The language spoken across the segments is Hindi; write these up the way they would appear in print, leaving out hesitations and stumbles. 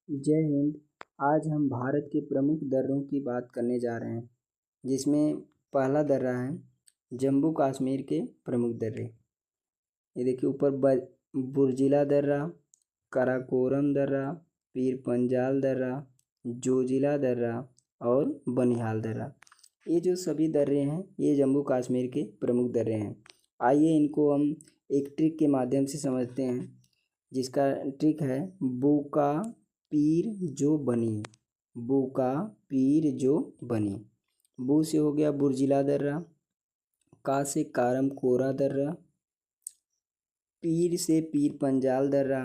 जय हिंद। आज हम भारत के प्रमुख दर्रों की बात करने जा रहे हैं, जिसमें पहला दर्रा है जम्मू कश्मीर के प्रमुख दर्रे। ये देखिए ऊपर बुर्जिला दर्रा, काराकोरम दर्रा, पीर पंजाल दर्रा, जोजिला दर्रा और बनिहाल दर्रा। ये जो सभी दर्रे हैं ये जम्मू कश्मीर के प्रमुख दर्रे हैं। आइए इनको हम एक ट्रिक के माध्यम से समझते हैं, जिसका ट्रिक है बुका पीर जो बनी। बुका पीर जो बनी। बू से हो गया बुर्जिला दर्रा, का से कारम कोरा दर्रा, पीर से पीर पंजाल दर्रा,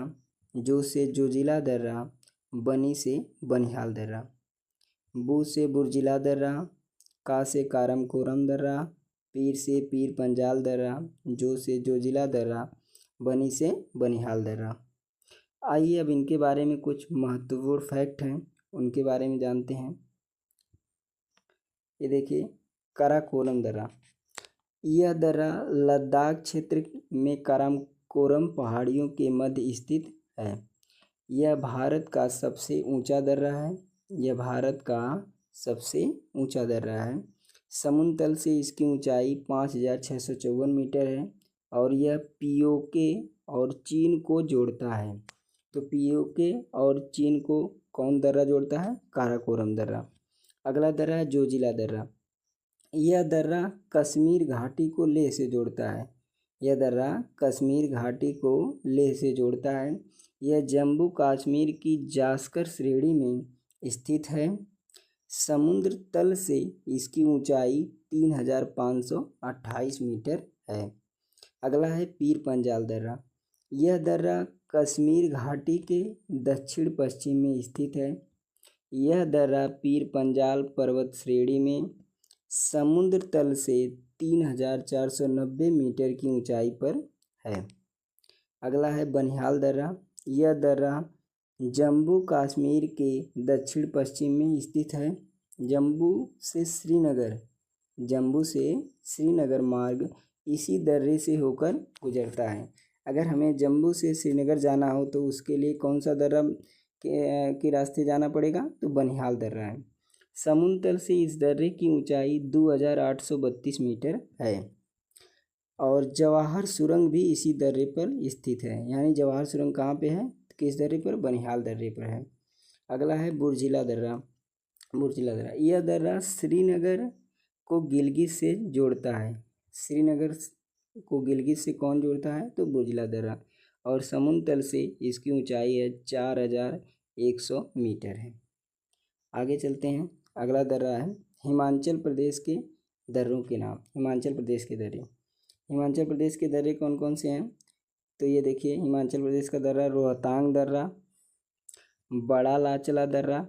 जो से जोजिला दर्रा, बनी से बनिहाल दर्रा। बू से बुर्जिला दर्रा, का से कारम कोरम दर्रा, पीर से पीर पंजाल दर्रा, जो से जोजिला दर्रा, बनी से बनिहाल दर्रा। आइए अब इनके बारे में कुछ महत्वपूर्ण फैक्ट हैं, उनके बारे में जानते हैं। ये देखिए काराकोरम दर्रा। यह दर्रा लद्दाख क्षेत्र में काराकोरम पहाड़ियों के मध्य स्थित है। यह भारत का सबसे ऊंचा दर्रा है। यह भारत का सबसे ऊंचा दर्रा है। समुद्र तल से इसकी ऊंचाई 5654 मीटर है और यह पीओके और चीन को जोड़ता है। तो पीओके और चीन को कौन दर्रा जोड़ता है? काराकोरम दर्रा। अगला दर्रा है जोजिला दर्रा। यह दर्रा कश्मीर घाटी को लेह से जोड़ता है। यह दर्रा कश्मीर घाटी को लेह से जोड़ता है। यह जम्मू कश्मीर की जास्कर श्रेणी में स्थित है। समुद्र तल से इसकी ऊंचाई 3528 मीटर है। अगला है पीर पंजाल दर्रा। यह दर्रा कश्मीर घाटी के दक्षिण पश्चिम में स्थित है। यह दर्रा पीर पंजाल पर्वत श्रेणी में समुद्र तल से 3490 मीटर की ऊंचाई पर है। अगला है बनिहाल दर्रा। यह दर्रा जम्मू कश्मीर के दक्षिण पश्चिम में स्थित है। जम्मू से श्रीनगर मार्ग इसी दर्रे से होकर गुजरता है। अगर हमें जम्मू से श्रीनगर जाना हो तो उसके लिए कौन सा दर्रा के रास्ते जाना पड़ेगा? तो बनिहाल दर्रा है। समुद्र तल से इस दर्रे की ऊंचाई 2832 मीटर है और जवाहर सुरंग भी इसी दर्रे पर स्थित है। यानी जवाहर सुरंग कहाँ पे है? किस दर्रे पर? बनिहाल दर्रे पर है। अगला है बुर्जिला दर्रा। यह दर्रा श्रीनगर को गिलगित से जोड़ता है। श्रीनगर को गिलगित से कौन जोड़ता है? तो बुर्जिला दर्रा। और समुद्र तल से इसकी ऊंचाई है 4100 मीटर है। आगे चलते हैं। अगला दर्रा है हिमाचल प्रदेश के दर्रों के नाम। हिमाचल प्रदेश के दर्रे। हिमाचल प्रदेश के दर्रे कौन कौन से हैं? तो ये देखिए हिमाचल प्रदेश का दर्रा रोहतांग दर्रा, बड़ा लाचला दर्रा,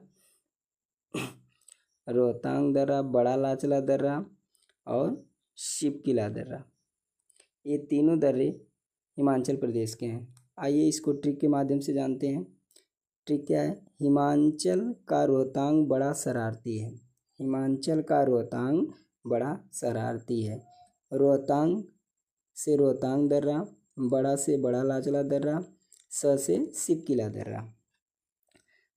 रोहतांग दर्रा, बड़ा लाचला दर्रा और शिपकिला दर्रा। ये तीनों दर्रे हिमाचल प्रदेश के हैं। आइए इसको ट्रिक के माध्यम से जानते हैं। ट्रिक क्या है? हिमाचल का रोहतांग बड़ा शरारती है। हिमाचल का रोहतांग बड़ा शरारती है। रोहतांग से रोहतांग दर्रा, बड़ा से बड़ा लाचला दर्रा, स से शिपकिला दर्रा।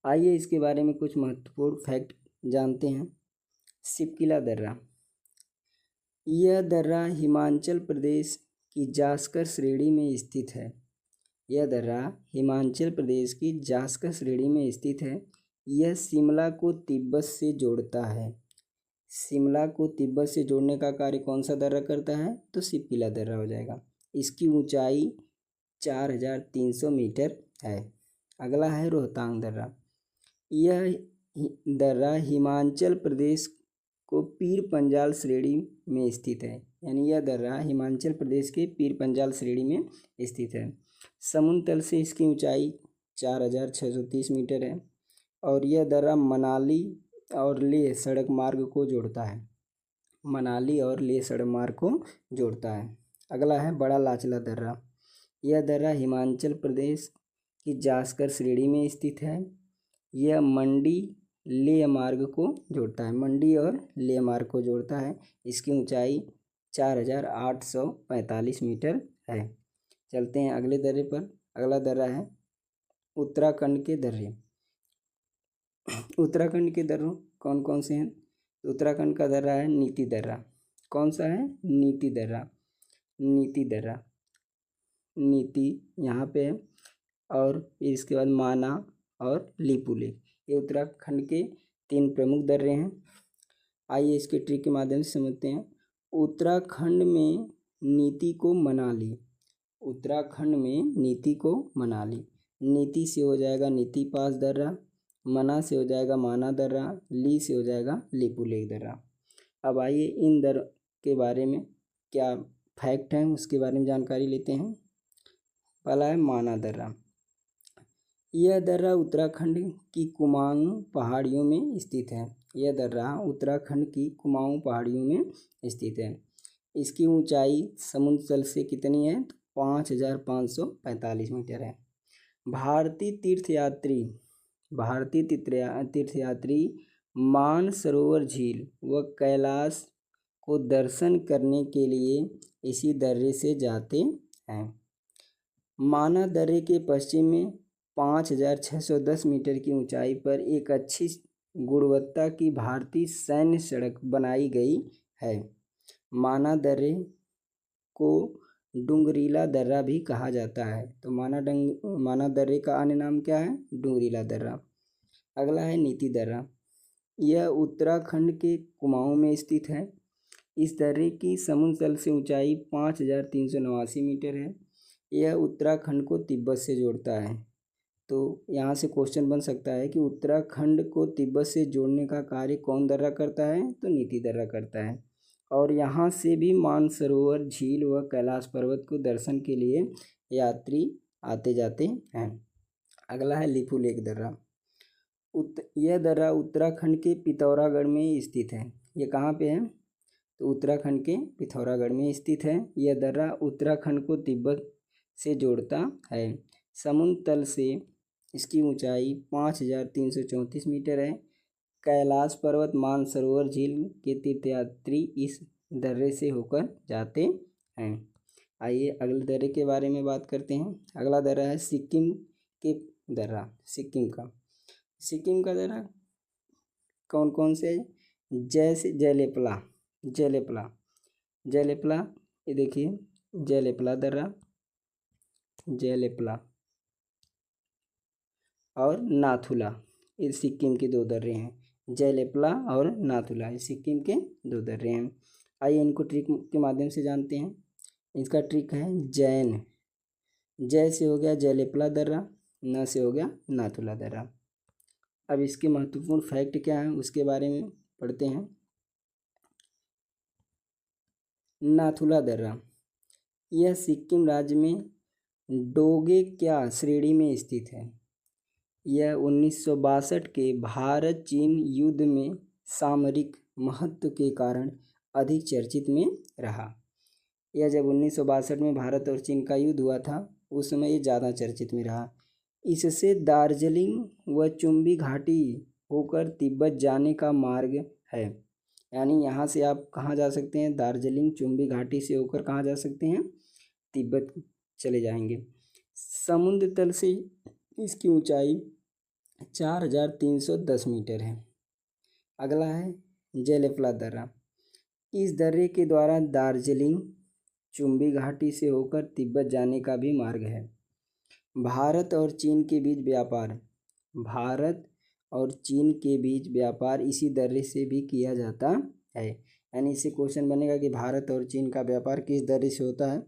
आइए इसके बारे में कुछ महत्वपूर्ण फैक्ट जानते हैं। शिपकिला दर्रा। यह दर्रा हिमाचल प्रदेश की जास्कर श्रेणी में स्थित है। यह दर्रा हिमाचल प्रदेश की जास्कर श्रेणी में स्थित है। यह शिमला को तिब्बत से जोड़ता है। शिमला को तिब्बत से जोड़ने का कार्य कौन सा दर्रा करता है? तो शिपकिला दर्रा हो जाएगा। इसकी ऊंचाई 4300 मीटर है। अगला है रोहतांग दर्रा। यह दर्रा हिमाचल प्रदेश को पीर पंजाल श्रेणी में स्थित है। यानी यह दर्रा हिमाचल प्रदेश के पीर पंजाल श्रेणी में स्थित है। समुद्र तल से इसकी ऊंचाई 4630 मीटर है और यह दर्रा मनाली और लेह सड़क मार्ग को जोड़ता है। मनाली और लेह सड़क मार्ग को जोड़ता है। अगला है बड़ा लाचला दर्रा। यह दर्रा हिमाचल प्रदेश की जास्कर श्रेणी में स्थित है। यह मंडी लेह मार्ग को जोड़ता है। मंडी और लेह मार्ग को जोड़ता है। इसकी ऊंचाई 4845 मीटर है। चलते हैं अगले दर्रे पर। अगला दर्रा है उत्तराखंड के दर्रे। उत्तराखंड के दर्रों कौन कौन से हैं? उत्तराखंड का दर्रा है नीति दर्रा। कौन सा है? नीति दर्रा। नीति दर्रा, नीति यहाँ पे है। और फिर इसके बाद माना और लिपुलेख, ये उत्तराखंड के 3 प्रमुख दर्रे हैं। आइए इसके ट्रिक के माध्यम से समझते हैं। उत्तराखंड में नीति को मना ली। उत्तराखंड में नीति को मना ली। नीति से हो जाएगा नीति पास दर्रा, मना से हो जाएगा माना दर्रा, ली से हो जाएगा लिपुलेख दर्रा। अब आइए इन दर्रों के बारे में क्या फैक्ट हैं उसके बारे में जानकारी लेते हैं। पहला है माना दर्रा। यह दर्रा उत्तराखंड की कुमाऊं पहाड़ियों में स्थित है। यह दर्रा उत्तराखंड की कुमाऊं पहाड़ियों में स्थित है। इसकी ऊंचाई समुद्र तल से कितनी है? 5545 मीटर है। भारतीय तीर्थयात्री मानसरोवर झील व कैलाश को दर्शन करने के लिए इसी दर्रे से जाते हैं। माना दर्रे के पश्चिम में 5610 मीटर की ऊंचाई पर एक अच्छी गुणवत्ता की भारतीय सैन्य सड़क बनाई गई है। माना दर्रे को डुंगरीला दर्रा भी कहा जाता है। तो माना दर्रे का अन्य नाम क्या है? डुंगरीला दर्रा। अगला है नीति दर्रा। यह उत्तराखंड के कुमाऊं में स्थित है। इस दर्रे की समुद्र तल से ऊंचाई 5389 मीटर है। यह उत्तराखंड को तिब्बत से जोड़ता है। तो यहाँ से क्वेश्चन बन सकता है कि उत्तराखंड को तिब्बत से जोड़ने का कार्य कौन दर्रा करता है? तो नीति दर्रा करता है। और यहाँ से भी मानसरोवर झील व कैलाश पर्वत को दर्शन के लिए यात्री आते जाते हैं। अगला है लिपुलेख दर्रा। यह दर्रा उत्तराखंड के पिथौरागढ़ में स्थित है। ये कहाँ पे है? तो उत्तराखंड के पिथौरागढ़ में स्थित है। यह दर्रा उत्तराखंड को तिब्बत से जोड़ता है। समुद्र तल से इसकी ऊंचाई 5334 मीटर है। कैलाश पर्वत मानसरोवर झील के तीर्थयात्री इस दर्रे से होकर जाते हैं। आइए अगले दर्रे के बारे में बात करते हैं। अगला दर्रा है सिक्किम के दर्रा। सिक्किम का दर्रा कौन कौन से है? जैसे जयलेपला, ये देखिए जयलेपला दर्रा, जयलेपला और नाथुला, ये सिक्किम के 2 दर्रे हैं। जयलेपला और नाथुला ये सिक्किम के 2 दर्रे हैं। आइए इनको ट्रिक के माध्यम से जानते हैं। इसका ट्रिक है जैन। जय से हो गया जयलेपला दर्रा, न से हो गया नाथुला दर्रा। अब इसके महत्वपूर्ण फैक्ट क्या है उसके बारे में पढ़ते हैं। नाथुला दर्रा यह सिक्किम राज्य में डोगेक्या श्रेणी में स्थित है। यह 1962 के भारत चीन युद्ध में सामरिक महत्व के कारण अधिक चर्चित में रहा। यह जब 1962 में भारत और चीन का युद्ध हुआ था उस समय ये ज़्यादा चर्चित में रहा। इससे दार्जिलिंग व चुम्बी घाटी होकर तिब्बत जाने का मार्ग है। यानी यहाँ से आप कहाँ जा सकते हैं? दार्जिलिंग चुम्बी घाटी से होकर कहाँ जा सकते हैं? तिब्बत चले जाएंगे। समुद्र तल से इसकी ऊंचाई 4310 मीटर है। अगला है जयलेपला दर्रा। इस दर्रे के द्वारा दार्जिलिंग चुम्बी घाटी से होकर तिब्बत जाने का भी मार्ग है। भारत और चीन के बीच व्यापार इसी दर्रे से भी किया जाता है। यानी इससे क्वेश्चन बनेगा कि भारत और चीन का व्यापार किस दर्रे से होता है?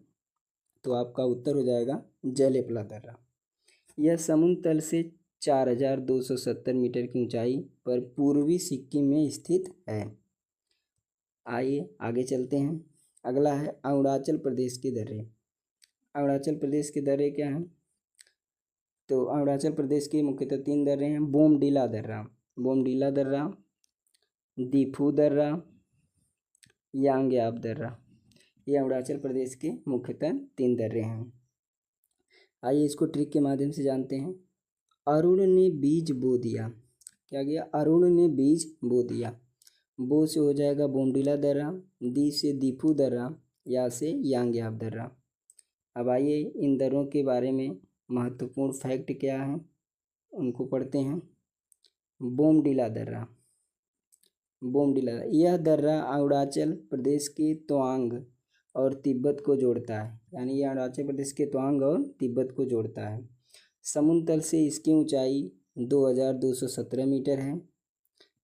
तो आपका उत्तर हो जाएगा जयलेपला दर्रा। यह समुद्र तल से 4270 मीटर की ऊंचाई पर पूर्वी सिक्किम में स्थित है। आइए आगे चलते हैं। अगला है अरुणाचल प्रदेश के दर्रे। अरुणाचल प्रदेश के दर्रे क्या हैं? तो अरुणाचल प्रदेश के मुख्यतः 3 दर्रे हैं। बोमडीला दर्रा, दीफू दर्रा, यांग्याब दर्रा। ये अरुणाचल प्रदेश के मुख्यतः 3 दर्रे हैं। आइए इसको ट्रिक के माध्यम से जानते हैं। अरुण ने बीज बो दिया। क्या किया? अरुण ने बीज बो दिया। बो से हो जाएगा बोमडीला दर्रा, दी से दीफू दर्रा, या से यांग्याब दर्रा। अब आइए इन दर्रों के बारे में महत्वपूर्ण फैक्ट क्या है उनको पढ़ते हैं। बोमडिला दर्रा। बोमडिला, यह दर्रा अरुणाचल प्रदेश के तवांग और तिब्बत को जोड़ता है, यानी यह अरुणाचल प्रदेश के तवांग और तिब्बत को जोड़ता है। समुद्र तल से इसकी ऊंचाई 2217 मीटर है।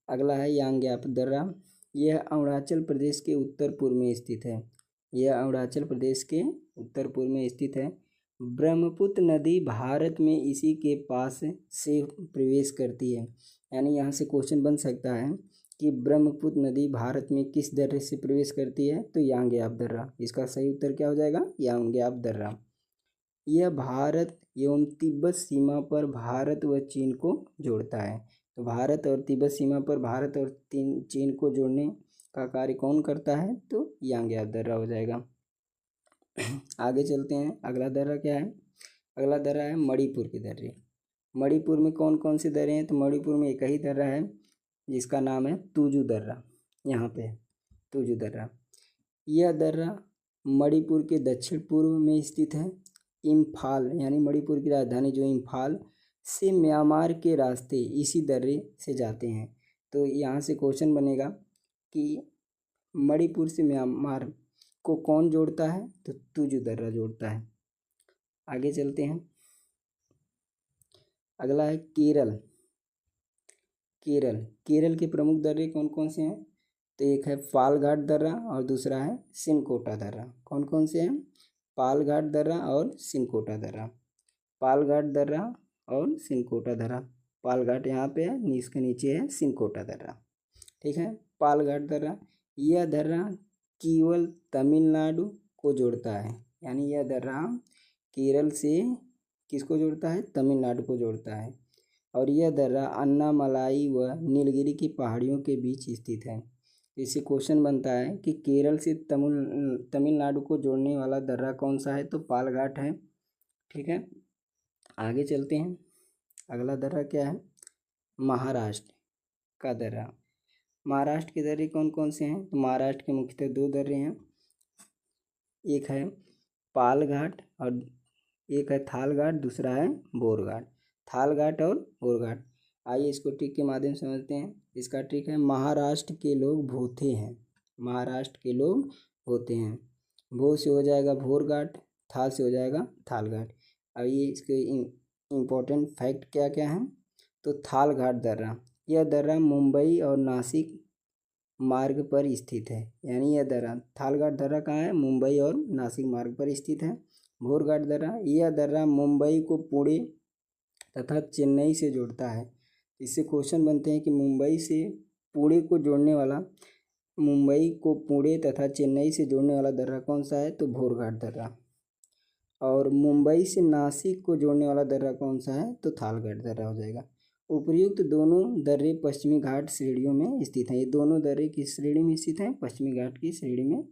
अगला है यांग्याप दर्रा, यह अरुणाचल प्रदेश के उत्तर पूर्व में स्थित है। यह अरुणाचल प्रदेश के उत्तर पूर्व में स्थित है। ब्रह्मपुत्र नदी भारत में इसी के पास से प्रवेश करती है, यानी यहाँ से क्वेश्चन बन सकता है कि ब्रह्मपुत्र नदी भारत में किस दर्रे से प्रवेश करती है, तो यांग्याप दर्रा। इसका सही उत्तर क्या हो जाएगा, यांग्याप दर्रा। यह भारत एवं तिब्बत सीमा पर भारत व चीन को जोड़ता है। तो भारत और तिब्बत सीमा पर भारत और चीन को जोड़ने का कार्य कौन करता है, तो यांग्याप दर्रा हो जाएगा। आगे चलते हैं, अगला दर्रा क्या है, अगला दर्रा है मणिपुर के दर्रे। मणिपुर में कौन कौन से दर्रे हैं, तो मणिपुर में एक ही दर्रा है जिसका नाम है तुजु दर्रा। यहाँ पे तुजु दर्रा। यह दर्रा मणिपुर के दक्षिण पूर्व में स्थित है। इम्फाल, यानी मणिपुर की राजधानी जो इम्फाल से म्यांमार के रास्ते इसी दर्रे से जाते हैं। तो यहाँ से क्वेश्चन बनेगा कि मणिपुर से म्यांमार को कौन जोड़ता है, तो तुजु दर्रा जोड़ता है। आगे चलते हैं, अगला है केरल। केरल, केरल के प्रमुख दर्रे कौन कौन से हैं, तो एक है पालघाट दर्रा और दूसरा है सिनकोटा दर्रा। कौन कौन से हैं, पालघाट दर्रा और सिनकोटा दर्रा। पालघाट दर्रा और सिनकोटा दर्रा। पालघाट यहाँ पे है, इसके नीचे है सिनकोटा दर्रा। ठीक है, पालघाट दर्रा, यह दर्रा केवल तमिलनाडु को जोड़ता है, यानी यह दर्रा केरल से किसको जोड़ता है, तमिलनाडु को जोड़ता है। और यह दर्रा अन्नामलाई व नीलगिरी की पहाड़ियों के बीच स्थित है। इससे क्वेश्चन बनता है कि केरल से तमिलनाडु को जोड़ने वाला दर्रा कौन सा है, तो पालघाट है। ठीक है, आगे चलते हैं, अगला दर्रा क्या है, महाराष्ट्र का दर्रा। महाराष्ट्र के दर्रे कौन कौन से हैं, तो महाराष्ट्र के मुख्यतः दो दर्रे हैं, एक है पालघाट और एक है थालघाट, दूसरा है बोरघाट। थालघाट और बोरघाट। आइए इसको ट्रिक के माध्यम से समझते हैं। इसका ट्रिक है, महाराष्ट्र के लोग भोथे हैं। महाराष्ट्र के लोग भोथे हैं। भो से हो जाएगा भोरघाट, थाल से हो जाएगा थालघाट। अब ये इसके इम्पोर्टेंट फैक्ट क्या क्या हैं, तो थालघाट दर्रा, यह दर्रा मुंबई और नासिक मार्ग पर स्थित है, यानी यह दर्रा थालघाट दर्रा कहाँ है, मुंबई और नासिक मार्ग पर स्थित है। बोरघाट दर्रा, यह दर्रा मुंबई को पुणे तथा चेन्नई से जोड़ता है। इससे क्वेश्चन बनते हैं कि मुंबई से पुणे को जोड़ने वाला, मुंबई को पुणे तथा चेन्नई से जोड़ने वाला दर्रा कौन सा है, तो बोरघाट दर्रा। और मुंबई से नासिक को जोड़ने वाला दर्रा कौन सा है, तो थालघाट दर्रा हो जाएगा। उपर्युक्त दोनों दर्रे पश्चिमी घाट श्रेणियों में स्थित हैं। ये दोनों दर्रे किस श्रेणी में स्थित हैं, पश्चिमी घाट की श्रेणी में